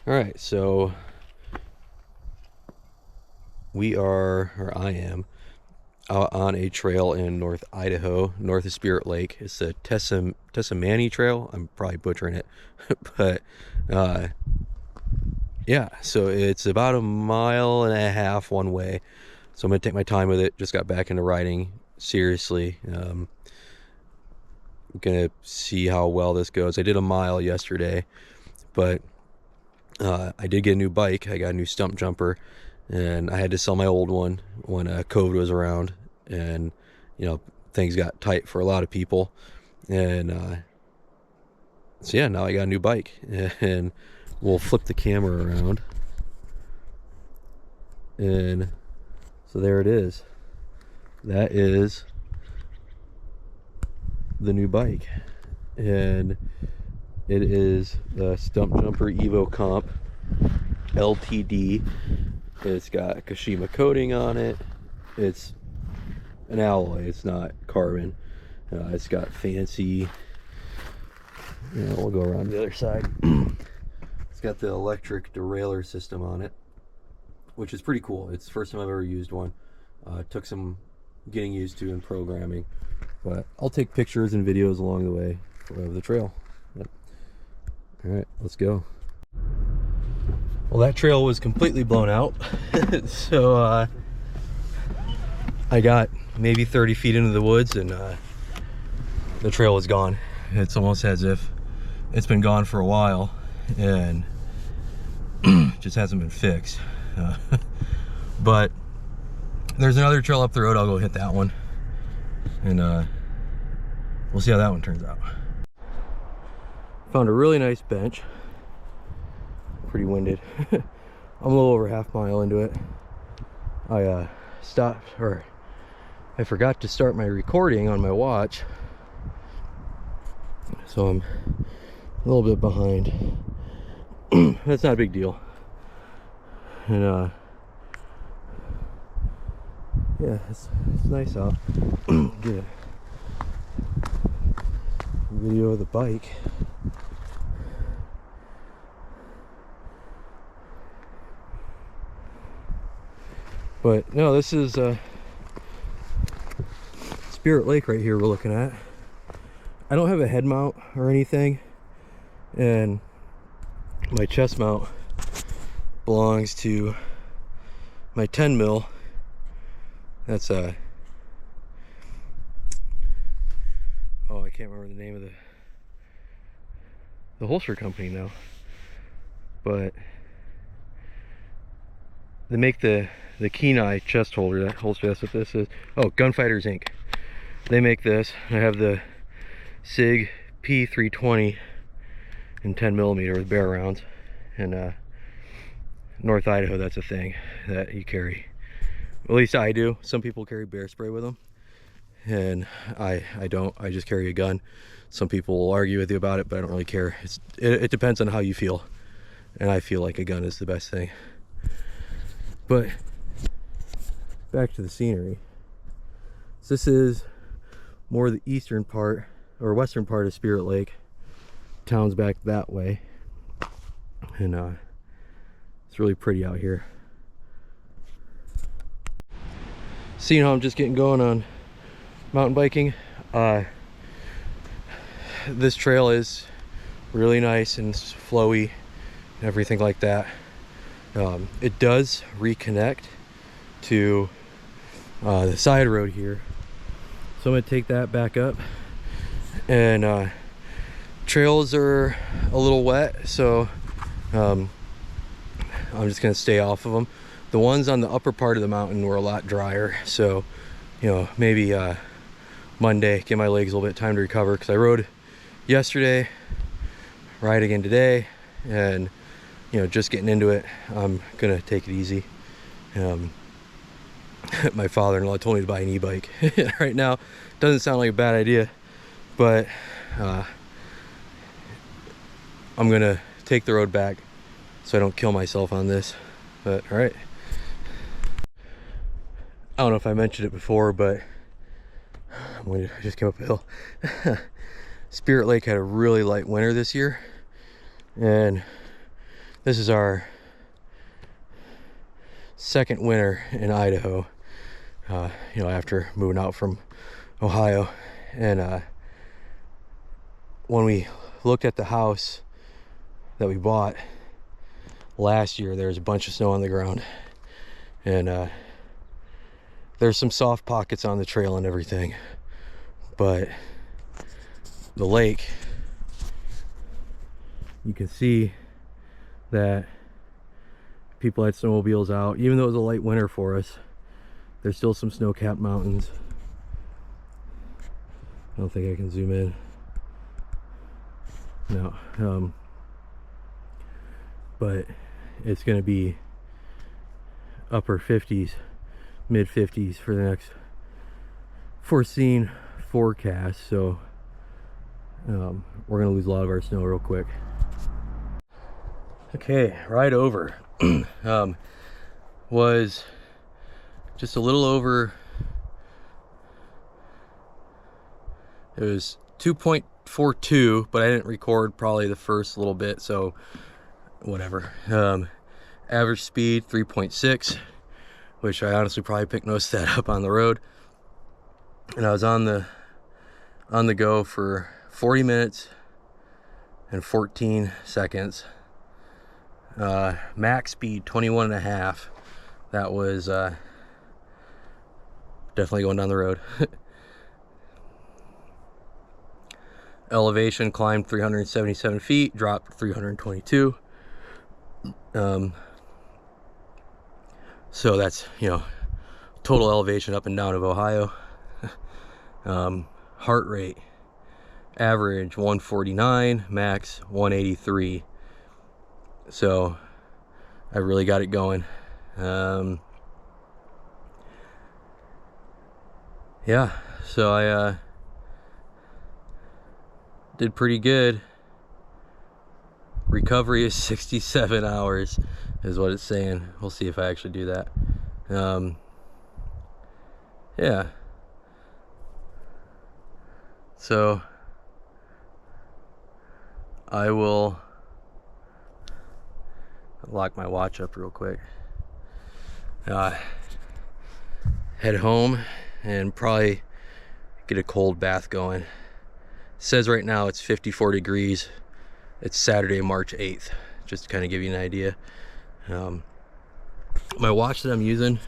All right, so I am out on a trail in North Idaho, north of Spirit Lake. It's the Tesemeni Trail. I'm probably butchering it, but uh, yeah. So it's about a mile and a half one way. So I'm gonna take my time with it. Just got back into riding seriously. I'm gonna see how well this goes. I did a mile yesterday, but I did get a new bike. I got a new stump jumper, and I had to sell my old one when COVID was around, and you know things got tight for a lot of people, and so yeah, now I got a new bike, and we'll flip the camera around, and so there it is. That is the new bike, and it is the Stump Jumper Evo Comp LTD. It's got Kashima coating on it. It's an alloy, it's not carbon. It's got fancy, we'll go around the other side. It's got the electric derailleur system on it, which is pretty cool. It's the first time I've ever used one. Took some getting used to and programming, but I'll take pictures and videos along the way of the trail. Yep. All right, let's go. Well, that trail was completely blown out. So I got maybe 30 feet into the woods, and the trail is gone. It's almost as if it's been gone for a while and just hasn't been fixed. But there's another trail up the road. I'll go hit that one, and we'll see how that one turns out. Found a really nice bench. Pretty winded. I'm a little over half mile into it. I stopped, or I forgot to start my recording on my watch, so I'm a little bit behind. That's not a big deal. And yeah, it's nice out. Get a video of the bike. But no, this is Spirit Lake right here we're looking at. I don't have a head mount or anything, and my chest mount belongs to my 10 mil. That's oh, I can't remember the name of the holster company now, but they make the Kenai chest holder, that holster. That's what this is. Oh, Gunfighters Inc. They make this. I have the SIG P320 in 10 millimeter with bear rounds, and North Idaho, that's a thing that you carry. At least I do. Some people carry bear spray with them, and I don't. I just carry a gun. Some people will argue with you about it, but I don't really care. It depends on how you feel, and I feel like a gun is the best thing. But back to the scenery. So this is more the eastern part or western part of Spirit Lake. Town's back that way, and it's really pretty out here. Seeing how I'm just getting going on mountain biking, this trail is really nice and flowy and everything like that. It does reconnect to the side road here, so I'm gonna take that back up, and trails are a little wet, so I'm just gonna stay off of them. The ones on the upper part of the mountain were a lot drier, so maybe Monday, give my legs a little bit of time to recover, because I rode yesterday, ride again today, and just getting into it. I'm gonna take it easy. My father-in-law told me to buy an e-bike. Right now doesn't sound like a bad idea, but I'm gonna take the road back so I don't kill myself on this. But all right, I don't know if I mentioned it before, but I just came up a hill. Spirit Lake had a really light winter this year, and This is our second winter in Idaho, you know, after moving out from Ohio. And when we looked at the house that we bought last year, there was a bunch of snow on the ground, and there's some soft pockets on the trail and everything, but the lake, you can see that people had snowmobiles out. Even though it was a light winter for us, there's still some snow-capped mountains. I don't think I can zoom in. No, but it's going to be upper 50s, mid 50s for the next foreseen forecast. So we're going to lose a lot of our snow real quick. Okay, ride over was just a little over, it was 2.42, but I didn't record probably the first little bit, so whatever. Average speed 3.6, which I honestly probably picked most of that up on the road. And I was on the go for 40 minutes and 14 seconds. Max speed 21.5. That was definitely going down the road. Elevation climbed 377 feet, dropped 322. So that's, you know, total elevation up and down of Ohio. Heart rate average 149, max 183. So I really got it going. Yeah, so I did pretty good. Recovery is 67 hours is what it's saying. We'll see if I actually do that. Yeah, so I will lock my watch up real quick, head home and probably get a cold bath going. It says right now it's 54 degrees. It's Saturday, March 8th, just to kind of give you an idea. My watch that I'm using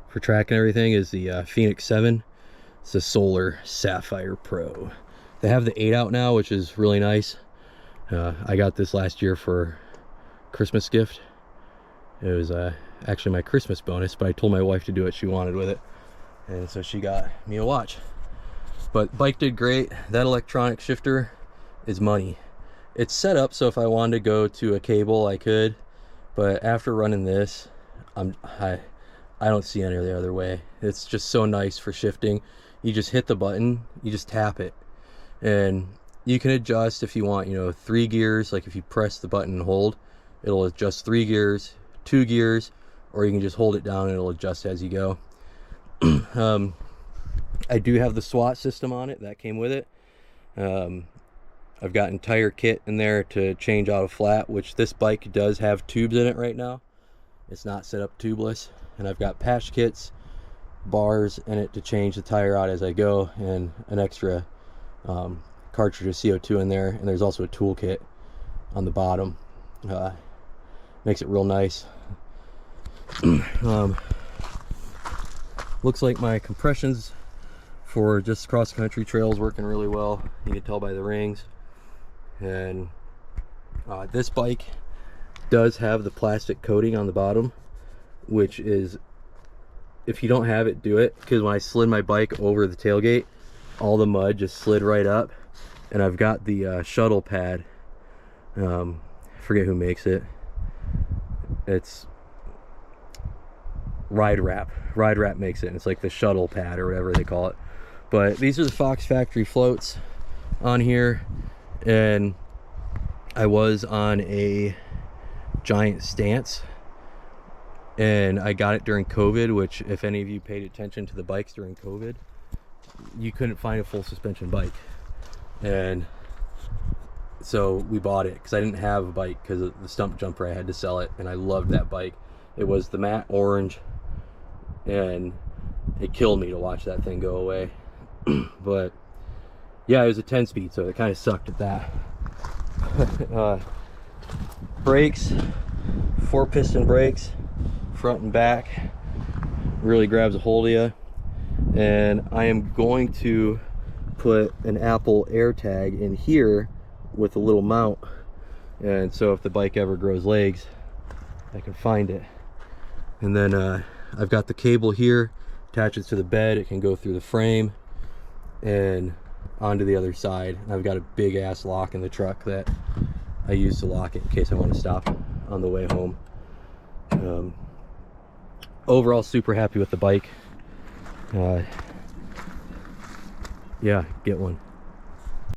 for tracking everything is the Phoenix 7. It's a Solar Sapphire Pro. They have the 8 out now, which is really nice. I got this last year for Christmas gift. It was actually my Christmas bonus, but I told my wife to do what she wanted with it, and so she got me a watch. But bike did great. That electronic shifter is money. It's set up so if I wanted to go to a cable I could, but after running this, I don't see any other way. It's just so nice for shifting. You just hit the button, you just tap it, and you can adjust if you want, you know, 3 gears. Like if you press the button and hold, it'll adjust 3 gears, 2 gears, or you can just hold it down and it'll adjust as you go. I do have the SWAT system on it that came with it. I've got entire kit in there to change out a flat, which this bike does have tubes in it right now. It's not set up tubeless. And I've got patch kits, bars in it to change the tire out as I go, and an extra cartridge of CO2 in there. And there's also a tool kit on the bottom. Makes it real nice. Looks like my compressions for just cross-country trails working really well. You can tell by the rings. And this bike does have the plastic coating on the bottom, which is, if you don't have it, do it, because when I slid my bike over the tailgate, all the mud just slid right up. And I've got the shuttle pad. I forget who makes it. It's Ride Wrap makes it, and it's like the shuttle pad or whatever they call it. But these are the Fox factory floats on here, and I was on a giant stance, and I got it during COVID, which if any of you paid attention to the bikes during COVID, you couldn't find a full suspension bike. And So we bought it because I didn't have a bike because of the stump jumper. I had to sell it, and I loved that bike. It was the matte orange, and it killed me to watch that thing go away. But yeah, it was a 10-speed, so it kind of sucked at that. Brakes, 4-piston brakes, front and back, really grabs a hold of you. And I am going to put an Apple AirTag in here with a little mount, and so if the bike ever grows legs, I can find it. And then I've got the cable here, attaches to the bed. It can go through the frame and onto the other side. And I've got a big ass lock in the truck that I use to lock it in case I want to stop on the way home. Overall, super happy with the bike. Yeah, get one.